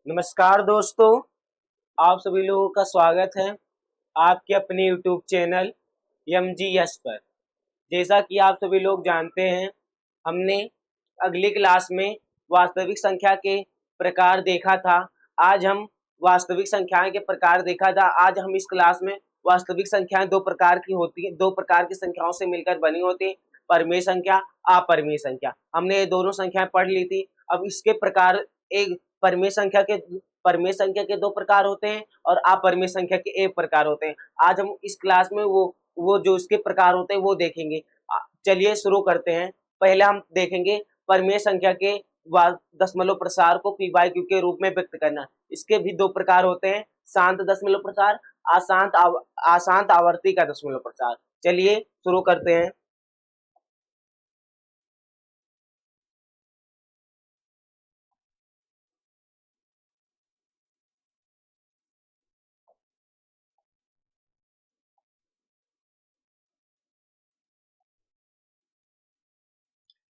नमस्कार दोस्तों, आप सभी लोगों का स्वागत है आपके अपने YouTube चैनल MGS पर। जैसा कि आप सभी लोग जानते हैं, हमने अगली क्लास में वास्तविक संख्या के प्रकार देखा था। आज हम वास्तविक संख्याएं के प्रकार देखा था। आज हम इस क्लास में वास्तविक संख्याएं दो प्रकार की होती हैं, दो प्रकार की संख्याओं से मिलकर बनी होती है, परिमेय संख्या, अपरिमेय संख्या। हमने ये दोनों संख्याएं पढ़ ली थी। अब इसके प्रकार एक परिमेय संख्या के दो प्रकार होते हैं और अपरिमेय संख्या के एक प्रकार होते हैं। आज हम इस क्लास में वो जो इसके प्रकार होते हैं वो देखेंगे। चलिए शुरू करते हैं। पहले हम देखेंगे परिमेय संख्या के दशमलव प्रसार को पी बाई क्यू के रूप में व्यक्त करना। इसके भी दो प्रकार होते हैं, शांत दशमलव प्रसार, अशांत आवर्ती का दशमलव प्रसार। चलिए शुरू करते हैं।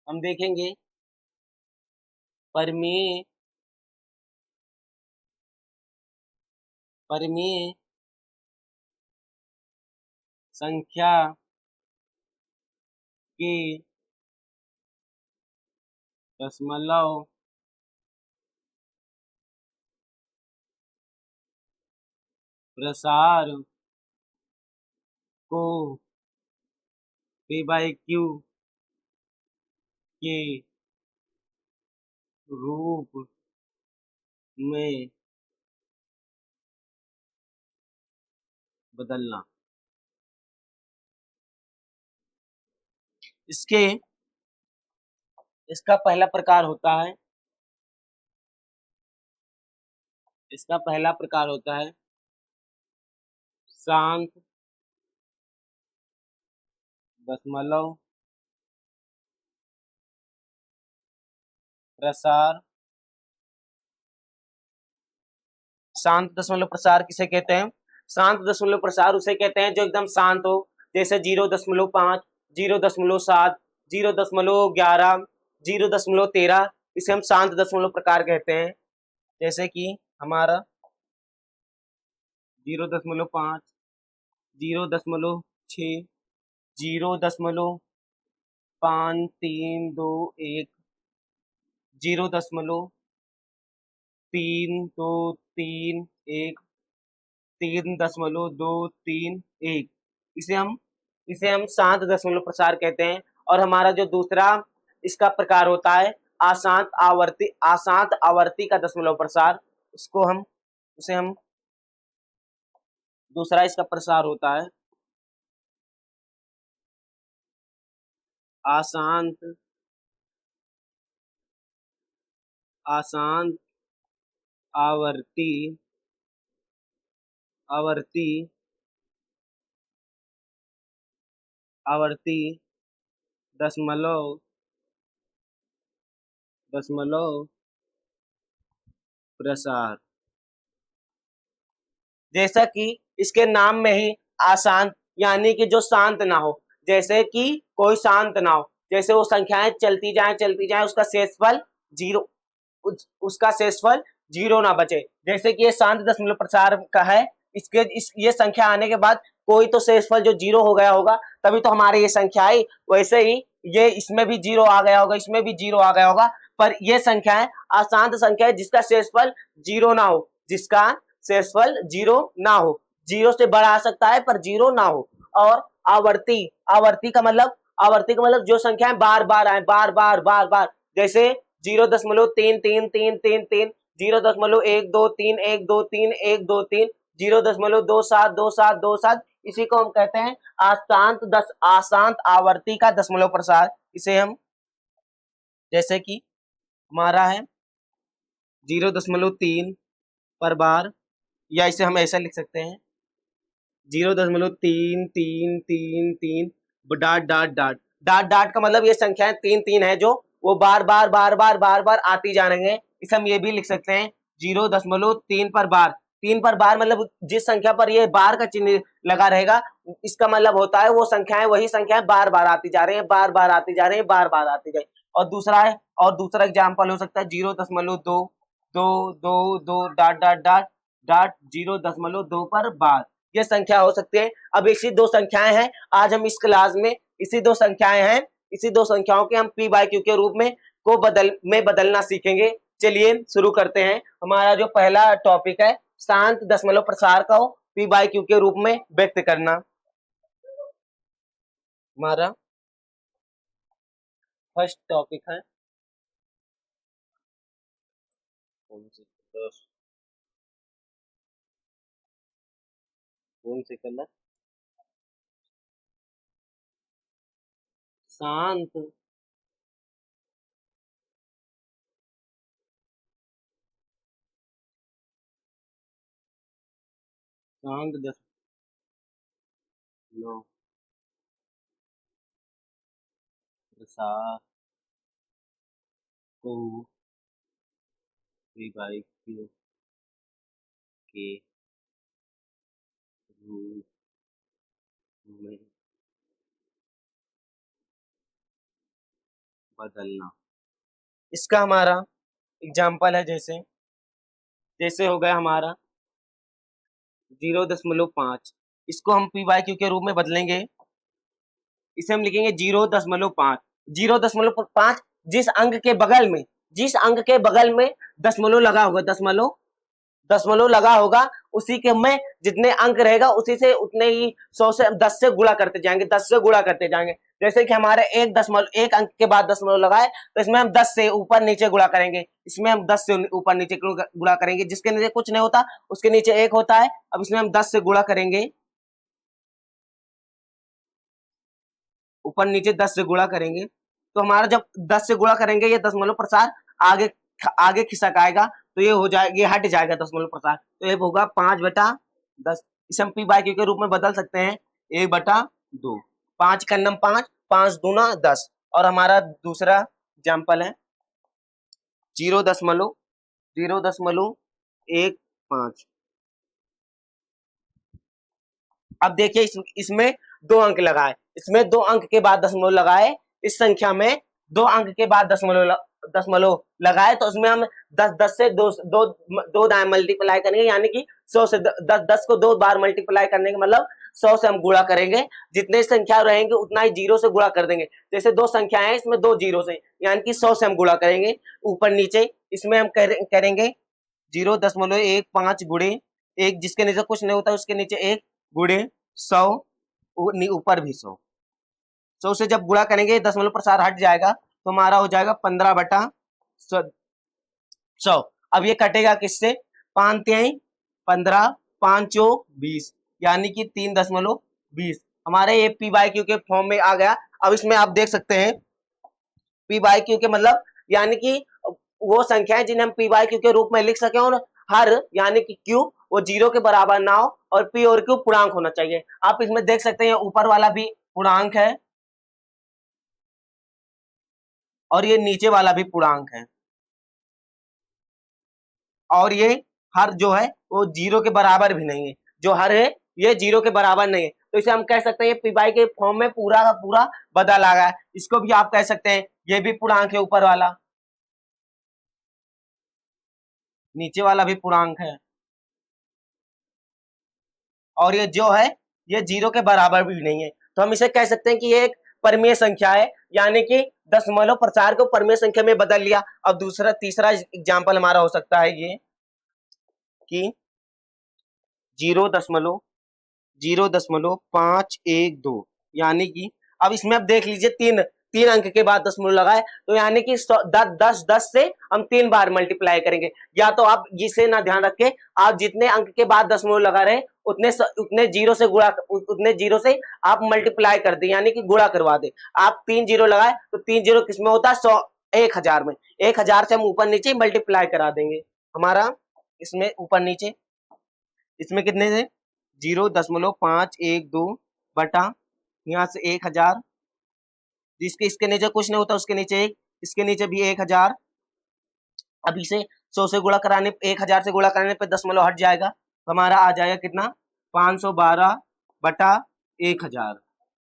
हम देखेंगे परिमेय संख्या के दशमलव प्रसार को पी बाई क्यू के रूप में बदलना। इसका पहला प्रकार होता है शांत दशमलव प्रसार। शांत दशमलव प्रसार किसे कहते हैं? शांत दशमलव प्रसार उसे कहते हैं जो एकदम शांत हो, जैसे 0.5, 0.7, 0.11, 0.13। इसे हम शांत दशमलव प्रकार कहते हैं। जैसे कि हमारा 0.5, 0.6, 0.5321, 0.323, 3.231। इसे हम शांत दशमलव प्रसार कहते हैं। और हमारा जो दूसरा इसका प्रकार होता है अशांत आवर्ती का दशमलव प्रसार, उसे हम दूसरा इसका प्रसार होता है अशांत आवर्ती दशमलव प्रसार। जैसा कि इसके नाम में ही अशांत यानी कि जो शांत ना हो, जैसे कि कोई शांत ना हो, जैसे वो संख्याएं चलती जाए उसका शेषफल जीरो ना बचे। जैसे कि ये शांत दशमलव प्रसार का है, ये संख्या आने के बाद कोई तो शेषफल जो जीरो हो गया होगा, तभी तो हमारे ये संख्या आई। वैसे ही ये इसमें भी जीरो आ गया होगा, इसमें भी जीरो आ गया होगा, पर ये संख्या है अशांत संख्या है जिसका शेषफल जीरो ना हो, जीरो से बड़ा आ सकता है पर जीरो ना हो। और आवर्ती का मतलब जो संख्याएं बार बार आए, बार, जैसे 0.333333, 0.123 123 123, 0.272727। इसी को हम कहते हैं अशांत आवर्ती का दशमलव प्रसार। इसे हम जैसे कि हमारा है 0.3 पर बार, या इसे हम ऐसा लिख सकते हैं 0.3333 डॉट का मतलब ये संख्याएं 3 है जो वो बार बार आती जा रही है। इसे हम ये भी लिख सकते हैं 0.3 पर बार। 3 पर बार मतलब जिस संख्या पर ये बार का चिन्ह लगा रहेगा, इसका मतलब होता है वो संख्याएं वही संख्याएं बार बार आती जा रही है, बार बार आती जा रही है। और दूसरा एग्जाम्पल हो सकता है 0.2 2 डॉट डॉट डॉट डॉट 0.2 पर बार ये संख्या हो सकती है। अब इसी दो संख्याएं हैं, आज हम इस क्लास में इसी दो संख्याएं हैं, इसी दो संख्याओं के हम पी बाई क्यू के रूप में बदलना सीखेंगे। चलिए शुरू करते हैं। हमारा जो पहला टॉपिक है शांत दशमलव प्रसार को पी बाई क्यू के रूप में व्यक्त करना। हमारा फर्स्ट टॉपिक है कौन से कलर शांत शांत दशमलव प्रसार को पी बाई क्यू के रूप में बदलना। इसका हमारा एग्जाम्पल है, जैसे हो गया हमारा 0.5, इसको हम पी बाई क्यू के रूप में बदलेंगे। इसे हम लिखेंगे 0.5। 0.5 जिस अंक के बगल में दशमलव लगा होगा, दशमलव लगा होगा, उसी के में जितने अंक रहेगा उसी से उतने ही 100 से 10 से गुणा करते जाएंगे, 10 से गुणा करते जाएंगे। जैसे कि हमारे एक अंक के बाद दशमलव लगाए तो इसमें हम 10 से ऊपर नीचे गुणा करेंगे, इसमें हम 10 से ऊपर नीचे गुणा करेंगे। जिसके नीचे कुछ नहीं होता उसके नीचे 1 होता है। अब इसमें हम 10 से गुणा करेंगे, ऊपर नीचे 10 से गुणा करेंगे तो हमारा जब 10 से गुणा करेंगे ये दशमलव प्रसार आगे खिसक आएगा, तो ये हो जाएगा, ये हट जाएगा दशमलव प्रसार, तो ये होगा 5/10। इसे हम पी बाई क्यू के रूप में बदल सकते हैं 1/2। 5 का नम 5, 5 दूना 10। और हमारा दूसरा एग्जाम्पल है 0.15। अब देखिए इसमें 2 अंक लगाए, इसमें 2 अंक के बाद दशमलव लगाए, इस संख्या में 2 अंक के बाद दशमलव लगाए, तो उसमें हम 10 से 2 दाएं मल्टीप्लाई करेंगे, यानी कि 100 से 10 को 2 बार मल्टीप्लाई करने के मतलब 100 से हम गुणा करेंगे। जितने संख्या रहेंगे उतना ही 0 से गुणा कर देंगे। जैसे 2 संख्याएं हैं, इसमें 2 0 से, यानी कि 100 से हम गुणा करेंगे ऊपर नीचे। इसमें हम करेंगे 0.15 गुणे 1, जिसके नीचे कुछ नहीं होता उसके नीचे 1 गुणे 100, ऊपर भी 100 से जब गुणा करेंगे दशमलव प्रसार हट जाएगा, तो हमारा हो जाएगा 15/100। अब ये कटेगा किससे? 5 3 15, 5 चौक 20, यानी कि 3.20। हमारे ये पी बाई क्यू के फॉर्म में आ गया। अब इसमें आप देख सकते हैं पी बाई क्यू के मतलब यानी कि वो संख्याएं जिन्हें हम पी बाई क्यू के रूप में लिख सके, और हर यानी कि क्यू वो 0 के बराबर ना हो, और पी और क्यू पूर्णांक होना चाहिए। आप इसमें देख सकते हैं ऊपर वाला भी पूर्णांक है और ये नीचे वाला भी पूर्णांक है, और ये हर जो है वो 0 के बराबर भी नहीं है। जो हर है ये 0 के बराबर नहीं है, तो इसे हम कह सकते हैं पी बाई के फॉर्म में पूरा का पूरा बदल आ गया। इसको भी आप कह सकते हैं ये भी पूर्णांक है, ऊपर वाला, नीचे वाला भी पूर्णांक है, और ये जो है ये 0 के बराबर भी नहीं है। तो हम इसे कह सकते हैं कि ये एक परमीय संख्या है, यानी कि दशमलव प्रसार को परमीय संख्या में बदल लिया। अब तीसरा एग्जाम्पल हमारा हो सकता है ये कि 0.512, यानी कि अब इसमें आप देख लीजिए तीन अंक के बाद दशमलव लगाए, तो यानी कि 10 से हम 3 बार मल्टीप्लाई करेंगे। या तो आप इसे ना ध्यान रखें, आप जितने अंक के बाद दशमलव लगा रहे उतने 0 से आप मल्टीप्लाई कर दे, यानी कि गुणा करवा दे। आप 3 0 लगाए तो 3 0 किसमें होता है? 1000 में। 1000 से हम ऊपर नीचे मल्टीप्लाई करा देंगे। हमारा इसमें ऊपर नीचे इसमें कितने से 0.512 बटा यहाँ से 1000, इसके नीचे कुछ नहीं होता उसके नीचे 1, इसके नीचे भी 1000। अब इसे 100 से गुणा कराने 1000 से गुणा कराने पे दशमलव हट जाएगा, तो हमारा आ जाएगा कितना? 512 बटा 1000।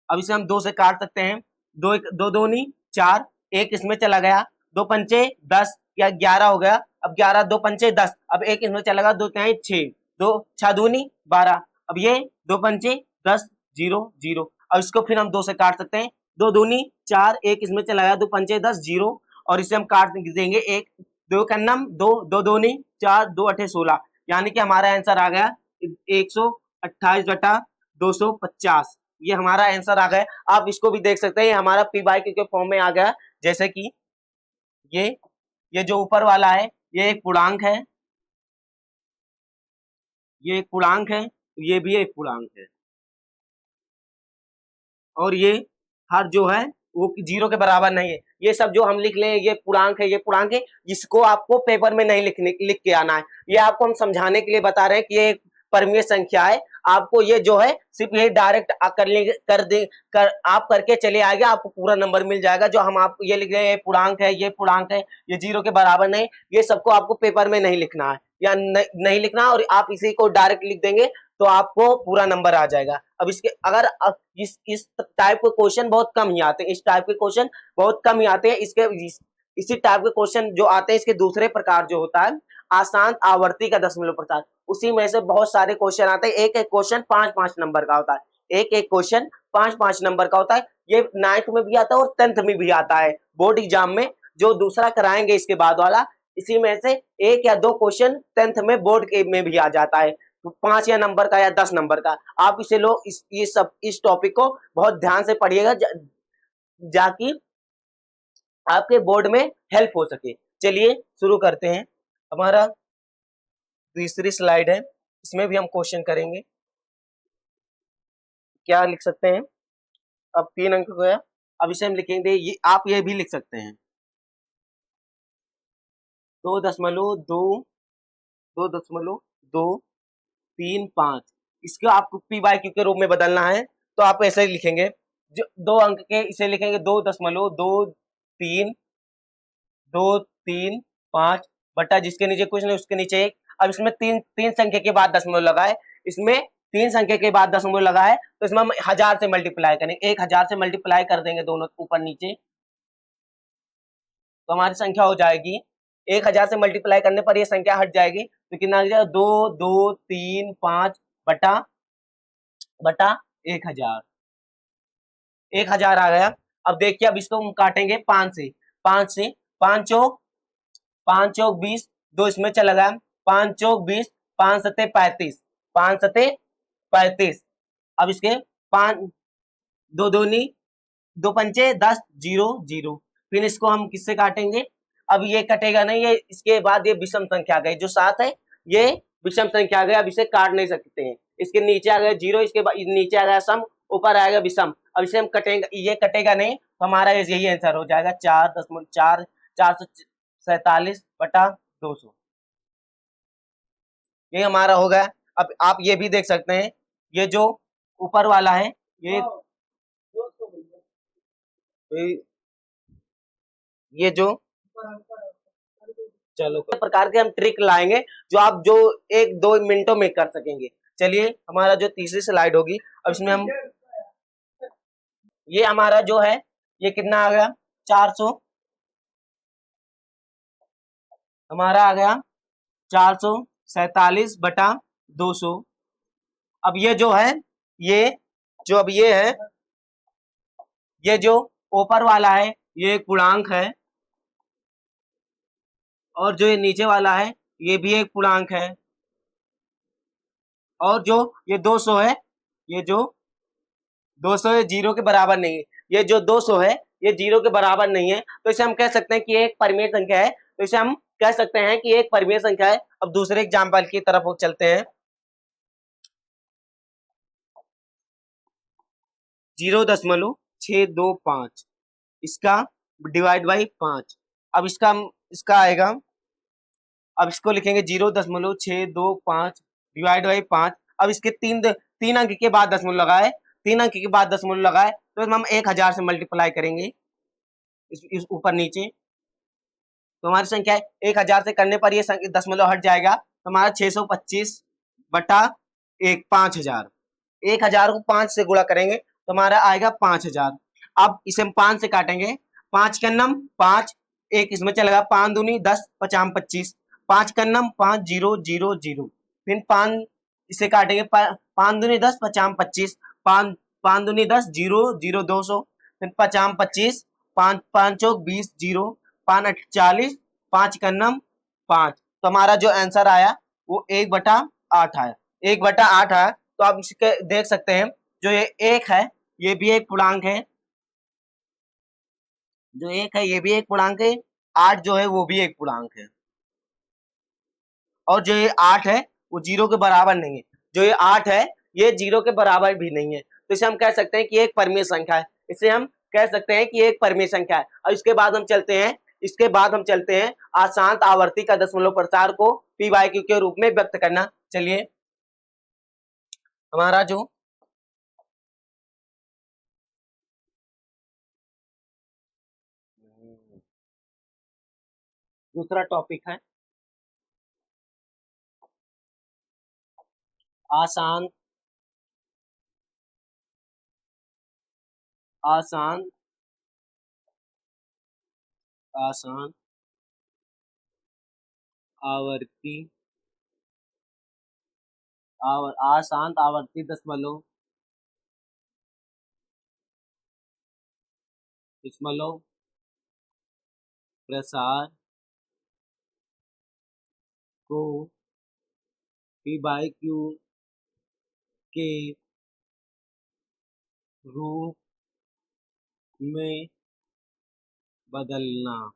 अब इसे हम 2 से काट सकते हैं, 2 दूनी 4, 1 इसमें चला गया, 2 पंचे 10 या 11 हो गया, अब 11 2 पंचे 10, अब एक इसमें चलेगा 2 तिहाई 6, 2 6 दूनी 12, अब ये 2 पंचे 10 0 0। अब इसको फिर हम 2 से काट सकते हैं, 2 दूनी 4, एक इसमें चलाया 2 पंचे 10 0, और इसे हम काट देंगे, एक 2 का नम 2, 2 दूनी 4, 2 अठे 16, यानी कि हमारा आंसर आ गया 128/250। ये हमारा आंसर आ गया। आप इसको भी देख सकते हैं, हमारा पी बाई क्यू के फॉर्म में आ गया। जैसे कि ये जो ऊपर वाला है ये एक पूर्णांक है, ये एक पूर्णांक है, ये भी एक पूर्णांक है, और ये हर जो है वो 0 के बराबर नहीं है। ये सब जो हम लिख ले ये पूर्णांक है, ये पूर्णांक है, इसको आपको पेपर में नहीं लिख के आना है। ये आपको हम समझाने के लिए बता रहे हैं कि ये एक परमीय संख्या है। आपको ये जो है सिर्फ ये डायरेक्ट आप करके चले आएगा, आपको पूरा नंबर मिल जाएगा। जो हम आपको ये लिख रहे हैं पूर्णांक है, ये पूर्णांक है, ये 0 के बराबर नहीं, ये सबको आपको पेपर में नहीं लिखना है, या नहीं लिखना, और आप इसी को डायरेक्ट लिख देंगे तो आपको पूरा नंबर आ जाएगा। अब इसके अगर इस टाइप के क्वेश्चन बहुत कम ही आते हैं, इस टाइप के क्वेश्चन बहुत कम ही आते हैं। इसी टाइप के क्वेश्चन जो आते हैं, इसके दूसरे प्रकार जो होता है आसान आवर्ती का दशमलव प्रसार, उसी में से बहुत सारे क्वेश्चन आते हैं। एक एक क्वेश्चन 5-5 नंबर का होता है, एक एक क्वेश्चन 5-5 नंबर का होता है। ये 9th में भी आता है और 10th में भी आता है। बोर्ड एग्जाम में जो दूसरा कराएंगे इसके बाद वाला, इसी में से 1 या 2 क्वेश्चन 10th में बोर्ड के में भी आ जाता है, 5 या नंबर का या 10 नंबर का। आप इसे लोग इस टॉपिक को बहुत ध्यान से पढ़िएगा, जाकि आपके बोर्ड में हेल्प हो सके। चलिए शुरू करते हैं। हमारा तीसरी स्लाइड है, इसमें भी हम क्वेश्चन करेंगे। क्या लिख सकते हैं? अब 3 अंक गया, अब इसे हम लिखेंगे, ये आप ये भी लिख सकते हैं 2.235। इसको आपको पी बाई क्यू के रूप में बदलना है, तो आप ऐसे ही लिखेंगे, जो 2 अंक के इसे लिखेंगे 2.235 बटा जिसके नीचे कुछ नहीं उसके नीचे 1। अब इसमें तीन संख्या के बाद दशमलव लगा है, इसमें 3 संख्या के बाद दशमलव लगा है, तो इसमें हम 1000 से मल्टीप्लाई करेंगे, 1000 से मल्टीप्लाई कर देंगे दोनों ऊपर नीचे, तो हमारी संख्या हो जाएगी 1000 से मल्टीप्लाई करने पर ये संख्या हट जाएगी, तो कितना आ जाएगा 2235 बटा 1000, 1000 आ गया। अब देखिए, अब इसको हम काटेंगे 5 से, 5 चौक 20, 2 इसमें चला गया, 5 चौक 20, 5 सते 35, 5 सते 35। अब इसके 5 2 दूनी 2 पंचे 10 0 0। फिर इसको हम किससे काटेंगे? अब ये कटेगा नहीं, ये इसके बाद ये विषम संख्या आ गई, जो 7 है ये विषम संख्या आ गया, अब इसे काट नहीं सकते हैं। इसके नीचे आ गया 0, इसके बाद नीचे आ गया सम, ऊपर आएगा विषम। अब इसे हम कटेंगे, ये कटेगा नहीं, तो हमारा यही आंसर हो जाएगा 447 बटा 200। ये हमारा हो गया। अब आप ये भी देख सकते हैं, ये जो ऊपर वाला है ये जो चलो प्रकार के हम ट्रिक लाएंगे जो आप जो 1-2 मिनटों में कर सकेंगे। चलिए, हमारा जो तीसरी स्लाइड होगी, अब इसमें हम ये हमारा जो है ये कितना आ गया 400, हमारा आ गया 447 बटा 200। अब ये जो है ये जो अब ये है, ये जो ऊपर वाला है ये एक पूर्णांक है, और जो ये नीचे वाला है ये भी एक पूर्णांक है, और जो ये 200 है, ये जो 200 है 0 के बराबर नहीं है, ये जो 200 है ये 0 के बराबर नहीं है, तो इसे हम कह सकते हैं कि एक परिमेय संख्या है, तो इसे हम कह सकते हैं कि एक परिमेय संख्या है। अब दूसरे एग्जाम्पल की तरफ चलते हैं। 0.625 इसका डिवाइड बाई 5। अब इसका आएगा, अब इसको लिखेंगे 0.625 डिवाइड बाई 5। अब इसके तीन अंक के बाद दशमलव लगाए, 3 अंक के बाद दशमलव लगाए, तो हम 1000 से मल्टीप्लाई करेंगे इस ऊपर नीचे, तो हमारी संख्या है 1000 से करने पर ये दशमलव हट जाएगा, तो हमारा 625 बटा 5000। 1000 को 5 से गुणा करेंगे तो हमारा आएगा 5000। अब इसे हम 5 से काटेंगे, 5 के नम 5, एक इसमें चलेगा, 5 दूनी 10, 5 25। 5 का नम 5 0 0 0, फिर 5 इसे काटेंगे, 5 दूनी 10, 5 25, 5 5 दूनी 10, 0 0 200, फिर 5 25, 5 5 चौक 20, 0 5 8 40, 5 का नम 5। तो हमारा जो आंसर आया वो 1/8 आया, 1/8 आया। तो आप इसके देख सकते हैं जो ये 1 है ये भी एक पूर्णांक है, जो 1 है ये भी एक पूर्णांक है, 8 जो है वो भी एक पूर्णांक है, और जो ये 8 है वो 0 के बराबर नहीं है। जो ये 8 है ये 0 के बराबर भी नहीं है, तो इसे हम कह सकते हैं कि एक परिमेय संख्या है। इसे हम कह सकते हैं कि एक परिमेय संख्या है। और इसके बाद हम चलते हैं अशांत आवर्ती का दशमलव प्रसार को पी बाई क्यू के रूप में व्यक्त करना। चलिए हमारा जो दूसरा टॉपिक है आसान आसान आसान आवर्ती आशांत आवर्ती दशमलव प्रसार को पी बाई क्यू के रूप में बदलना।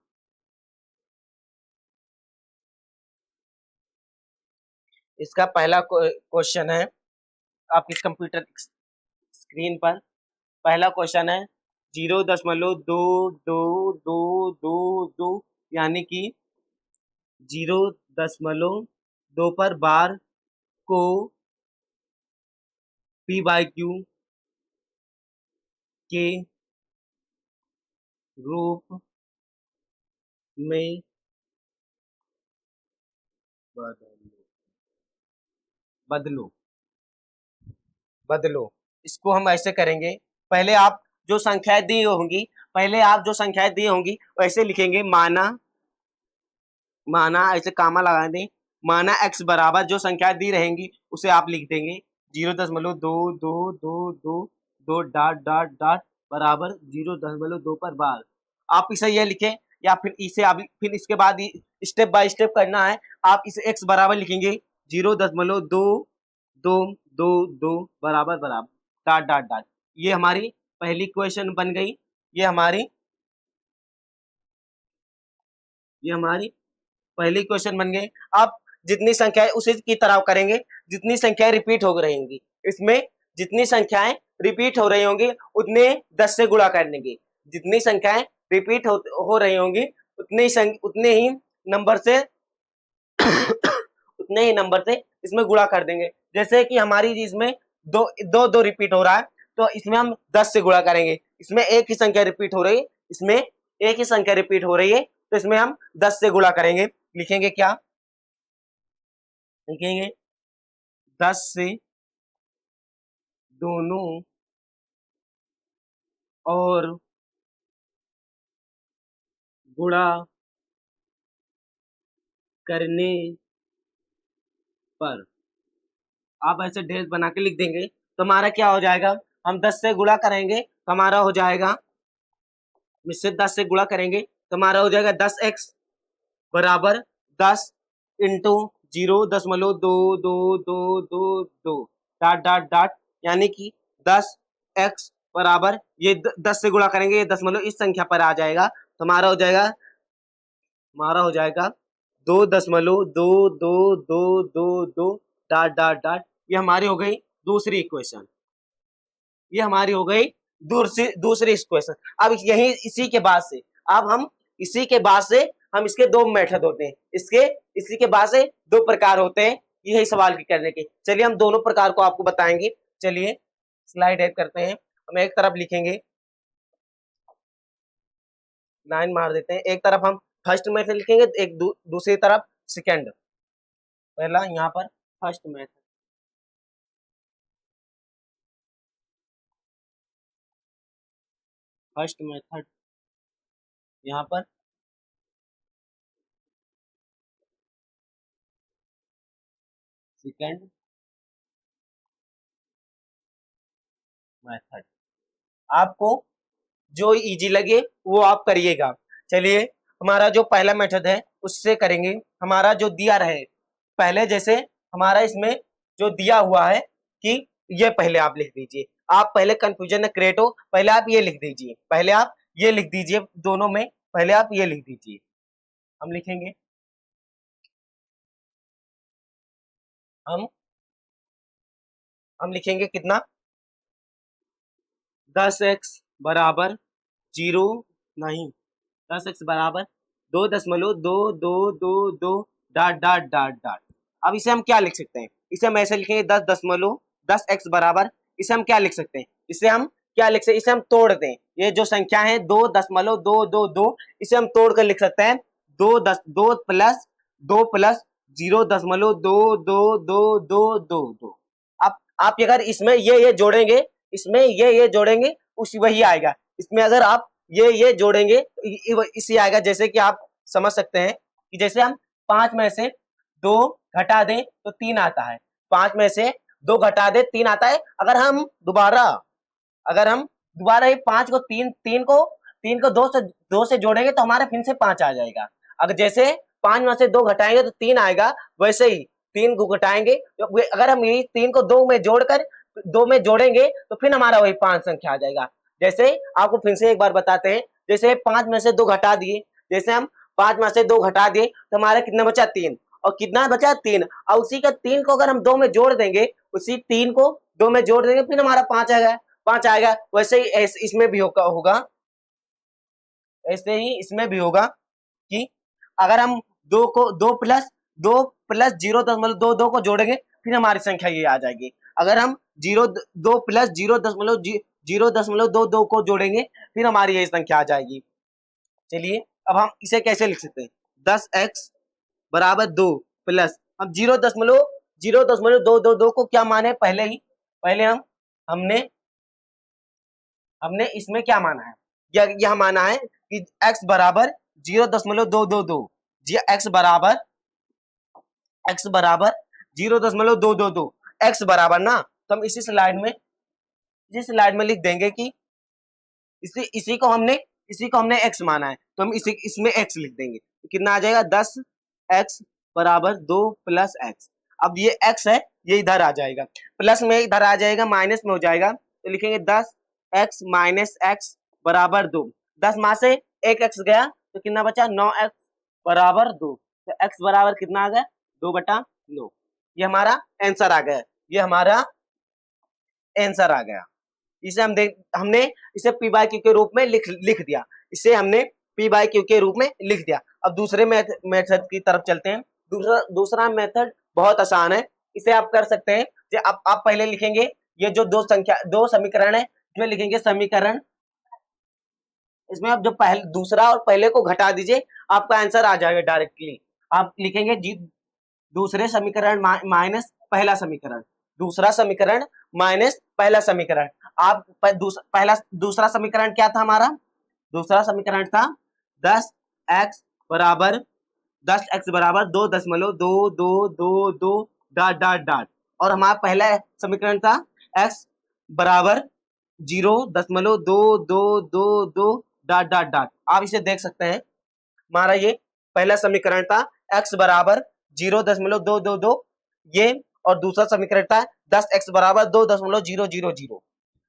इसका पहला क्वेश्चन है आपकी कंप्यूटर स्क्रीन पर। पहला क्वेश्चन है 0.22222, यानी कि 0.2 पर बार को पी बाई क्यू के रूप में बदलो बदलो। इसको हम ऐसे करेंगे, पहले आप जो संख्याएं दी होंगी वैसे लिखेंगे। माना ऐसे कामा लगा दें, माना x बराबर जो संख्या दी रहेंगी उसे आप लिख देंगे 0.2222 डॉट डॉट डॉट बराबर 0.2 पर बार। आप इसे ये लिखें, या फिर इसे आप फिर इसके बाद स्टेप बाय स्टेप करना है। आप इसे x बराबर लिखेंगे 0.2222 बराबर बराबर डॉट डॉट डॉट। ये हमारी पहली क्वेश्चन बन गई। ये हमारी पहली क्वेश्चन बन गए। आप जितनी संख्याएं उसी की तरह करेंगे, जितनी संख्याएं रिपीट हो रहेंगी इसमें, जितनी संख्याएं रिपीट हो रही होंगी उतने 10 से गुणा कर देंगे। जितनी संख्याएं रिपीट हो रही होंगी उतने ही नंबर से इसमें गुणा कर देंगे। जैसे कि हमारी इसमें दो दो दो रिपीट हो रहा है, तो इसमें हम 10 से गुणा करेंगे। इसमें एक ही संख्या रिपीट हो रही है, तो इसमें हम 10 से गुणा करेंगे। लिखेंगे क्या? लिखेंगे 10 से दोनों और गुणा करने पर। आप ऐसे ढेर बना के लिख देंगे तो हमारा क्या हो जाएगा, हम 10 से गुणा करेंगे तो हमारा हो जाएगा, इससे 10 से गुणा करेंगे तो हमारा हो जाएगा 10x बराबर 10 इंटू 0.2222 डॉट डॉट डॉट, यानी कि 10x बराबर ये 10 से गुणा करेंगे, ये दशमलव इस संख्या पर आ जाएगा तो हमारा हो जाएगा 2.2222 डॉट डॉट डॉट। ये हमारी हो गई दूसरी इक्वेशन। ये हमारी हो गई दूसरी इक्वेशन। अब यही इसी के बाद से हम इसके दो मेथड होते हैं, इसी के बाद से दो प्रकार होते हैं यही सवाल की करने के। चलिए हम दोनों प्रकार को आपको बताएंगे। चलिए स्लाइड ऐड करते हैं। हम एक तरफ लिखेंगे, लाइन मार देते हैं, एक तरफ हम फर्स्ट मेथड लिखेंगे, एक दूसरी तरफ सेकंड। पहला यहाँ पर फर्स्ट मेथड यहाँ पर सेकंड मेथड, आपको जो इजी लगे वो आप करिएगा। चलिए हमारा जो पहला मेथड है उससे करेंगे। हमारा जो दिया रहे पहले, जैसे हमारा इसमें जो दिया हुआ है कि ये पहले आप लिख दीजिए, आप पहले कंफ्यूजन न क्रिएट हो, पहले आप ये लिख दीजिए, पहले आप ये लिख दीजिए, दोनों में पहले आप ये लिख दीजिए। हम लिखेंगे, हम लिखेंगे कितना, 10x बराबर 0 नहीं, 10x बराबर 2.222 डॉट डॉट डॉट डॉट। अब इसे हम क्या लिख सकते हैं, इसे हम ऐसे लिखेंगे 10x बराबर, इसे हम क्या लिख सकते हैं, इसे हम क्या लिख सकते हैं, इसे हम तोड़ दें, ये जो संख्या है 2.222, इसे हम तोड़ कर लिख सकते हैं 2 प्लस 0.22222। आप अगर इसमें ये जोड़ेंगे, इसमें ये जोड़ेंगे उसी वही आएगा, इसमें अगर आप ये जोड़ेंगे इसी आएगा। जैसे कि आप समझ सकते हैं कि जैसे हम 5 में से 2 घटा दें तो 3 आता है, 5 में से 2 घटा दें 3 आता है। अगर हम दोबारा ये 5 को 3 को 2 से जोड़ेंगे तो हमारे फिर से 5 आ जाएगा। अगर जैसे 5 में से 2 घटाएंगे तो 3 आएगा, वैसे ही 3 को घटाएंगे, अगर हम यही 3 को 2 में जोड़ेंगे तो फिर हमारा वही 5 संख्या आ जाएगा। जैसे आपको फिर से एक बार बताते हैं, जैसे 5 में से 2 घटा दिए, जैसे हम 5 में से 2 घटा दिए तो हमारा कितना बचा, 3, और कितना बचा 3, और उसी का 3 को अगर हम 2 में जोड़ देंगे, उसी 3 को 2 में जोड़ देंगे फिर हमारा 5 आएगा। वैसे ही इसमें भी होगा, ऐसे ही इसमें भी होगा कि अगर हम 2 प्लस 0.22 को जोड़ेंगे फिर हमारी संख्या ये आ जाएगी। अगर हम 2 प्लस 0.22 को जोड़ेंगे फिर हमारी ये संख्या आ जाएगी। चलिए अब हम इसे कैसे लिख सकते हैं, 10x बराबर 2 प्लस, अब 0.222 को क्या माने, पहले हमने इसमें क्या माना है, यह माना है कि x बराबर 0.222, x बराबर 0.222, x बराबर ना, तो हम इसी स्लाइड में लिख देंगे कि इसी को हमने x माना है, तो हम इसमें x लिख देंगे, तो कितना आ जाएगा, 10x बराबर 2 प्लस x। अब ये x है, ये इधर आ जाएगा, प्लस में इधर आ जाएगा, माइनस में हो जाएगा, तो लिखेंगे 10x माइनस x बराबर 2। 10 में से 1 x गया तो कितना बचा, 9x बराबर 2। तो x बराबर कितना आ गया, 2/9। ये हमारा आंसर आ गया, इसे हमने इसे p बाई क्यू के रूप में लिख दिया, इसे हमने p बाई क्यू के रूप में लिख दिया। अब दूसरे मेथड की तरफ चलते हैं। दूसरा मेथड बहुत आसान है, इसे आप कर सकते हैं। आप पहले लिखेंगे ये जो दो समीकरण है, इसमें लिखेंगे समीकरण, इसमें आप जो दूसरा और पहले को घटा दीजिए, आपका आंसर आ जाएगा डायरेक्टली। आप लिखेंगे दूसरे समीकरण माइनस पहला समीकरण, दूसरा समीकरण माइनस पहला समीकरण। आप दूसरा समीकरण क्या था हमारा, दूसरा समीकरण था 10x बराबर 2.222 डॉट डॉट डॉट, और हमारा पहला समीकरण था x बराबर 0.222 डॉट डॉट डॉट। आप इसे देख सकते हैं, हमारा ये पहला समीकरण था x बराबर 0.222 ये, और दूसरा समीकरण था 10x बराबर 2.000।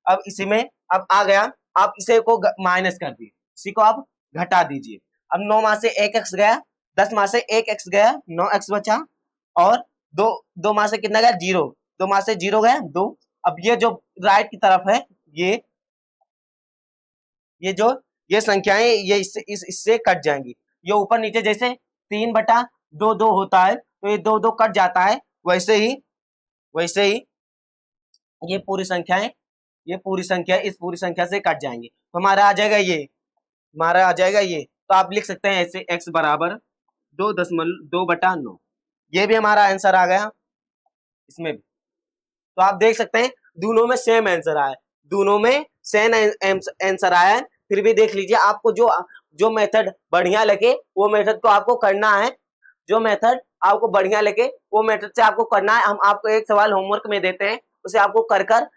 अब इसी में अब आ गया, आप इसे को माइनस कर दिए, इसी को आप घटा दीजिए। अब 9 में से 1x गया, 10 में से 1x गया, 9x बचा, और 2 में से कितना गया, 0, 2 में से 0 गया 2। अब ये जो राइट की तरफ है, ये संख्याएं ये इससे कट जाएंगी। ये ऊपर नीचे जैसे 3/2 होता है तो ये 2 कट जाता है, वैसे ही ये पूरी संख्या इस पूरी संख्या से कट जाएंगे, तो हमारा आ जाएगा ये। तो आप लिख सकते हैं ऐसे, x बराबर 2.2/9। ये भी हमारा आंसर आ गया इसमें भी। तो आप देख सकते हैं दोनों में सेम आंसर आया, फिर भी देख लीजिए, आपको जो मेथड बढ़िया लगे वो मेथड को आपको करना है, जो मेथड आपको बढ़िया लगे वो मेथड से आपको करना है। हम आपको एक सवाल होमवर्क में देते हैं, उसे आपको कर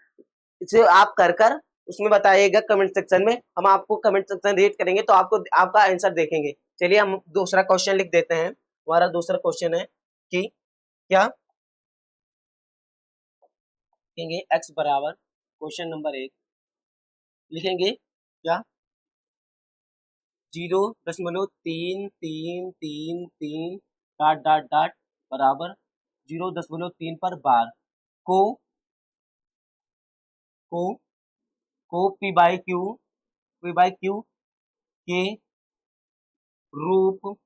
इसे आप कर उसमें बताइएगा कमेंट सेक्शन में। हम आपको कमेंट सेक्शन रीड करेंगे तो आपको आपका आंसर देखेंगे। चलिए हम दूसरा क्वेश्चन लिख देते हैं। हमारा दूसरा क्वेश्चन है कि क्या लिखेंगे x बराबर, क्वेश्चन नंबर 1 लिखेंगे क्या 0.333 डॉट डॉट डॉट बराबर 0.3 पर बार को पी बाई क्यू के रूप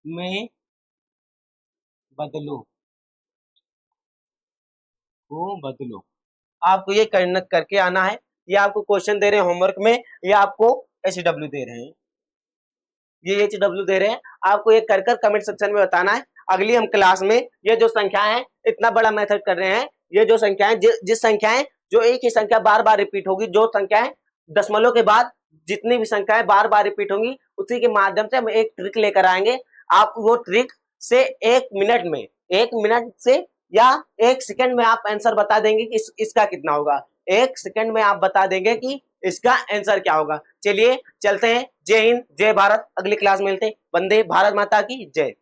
में बदलो आपको ये करके आना है। ये आपको क्वेश्चन दे रहे हैं होमवर्क में, ये आपको HW दे रहे हैं, ये HW दे रहे हैं, आपको ये कर कमेंट सेक्शन में बताना है। अगली हम क्लास में ये जो संख्याएं हैं, इतना बड़ा मेथड कर रहे हैं, ये जो संख्याएं जिस संख्याएं जो एक ही संख्या बार बार रिपीट होगी, जो संख्याएं दशमलव के बाद जितनी भी संख्याएं बार बार रिपीट होंगी, उसी के माध्यम से हम एक ट्रिक लेकर आएंगे। आप वो ट्रिक से 1 मिनट से या 1 सेकंड में आप आंसर बता देंगे कि इसका कितना होगा। 1 सेकंड में आप बता देंगे कि इसका आंसर क्या होगा। चलिए चलते हैं। जय हिंद, जय भारत। अगली क्लास में मिलते हैं। वंदे भारत माता की जय।